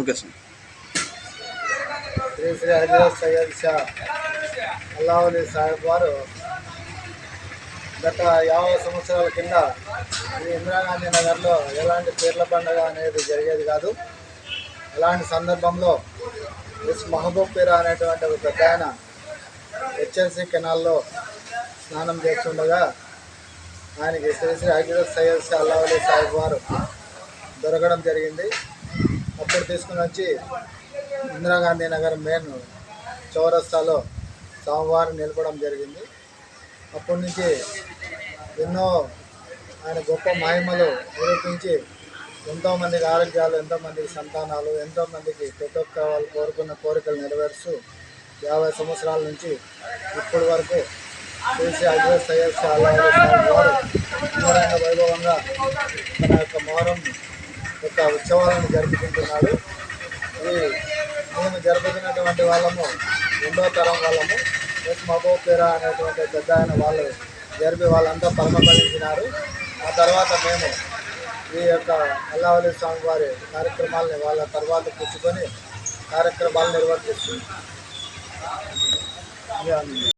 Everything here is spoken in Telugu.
Okay sir. శ్రీ శ్రీ హజరత్ సయ్యద్ షా అల్లావులి సాహెబ్ వారు గత 50 సంవత్సరాల కింద ఈ ఇందిరాగాంధీ నగర్లో ఎలాంటి పీర్ల పండుగ అనేది జరిగేది కాదు. అలాంటి సందర్భంలో ఎస్ మహబూబ్ పీరా అనేటువంటి ఒక పెద్ద ఆయన హెచ్ఎల్సి కెనాల్లో స్నానం చేస్తుండగా ఆయనకి శ్రీ శ్రీ హజరత్ సయ్యద్ షా అల్లావులి సాహెబ్ వారు దొరకడం జరిగింది. అప్పుడు తీసుకుని వచ్చి ఇందిరాగాంధీ నగర్ మెయిన్ చౌరస్తాలో స్వామివారిని నిలపడం జరిగింది. అప్పటి నుంచి ఎన్నో ఆయన గొప్ప మహిమలు నిరూపించి ఎంతోమందికి ఆరోగ్యాలు, ఎంతోమందికి సంతానాలు, ఎంతోమందికి ప్రతి ఒక్క వాళ్ళు కోరుకున్న కోరికలు నెరవేరుస్తూ 50 సంవత్సరాల నుంచి ఇప్పటి వరకు శ్రీ శ్రీ హజరత్ సయ్యద్ షా అల్లావులి సాహెబ్ వారు అంగరంగ వైభవంగా తన యొక్క మొహరం యొక్క ఉత్సవాలను జరుపుకుంటున్నాడు. మేము జరుపుతున్నటువంటి వాళ్ళము 2వ తరం వాళ్ళము. ఎస్ మహబూబ్ పీరా అనేటువంటి పెద్ద ఆయన వాళ్ళు జరిపి వాళ్ళంతా పరమపదించినారు. ఆ తర్వాత మేము ఈ యొక్క అల్లావులి స్వామి వారి కార్యక్రమాలని వాళ్ళ తర్వాత పుచ్చుకొని కార్యక్రమాలు నిర్వర్తిస్తున్నాం.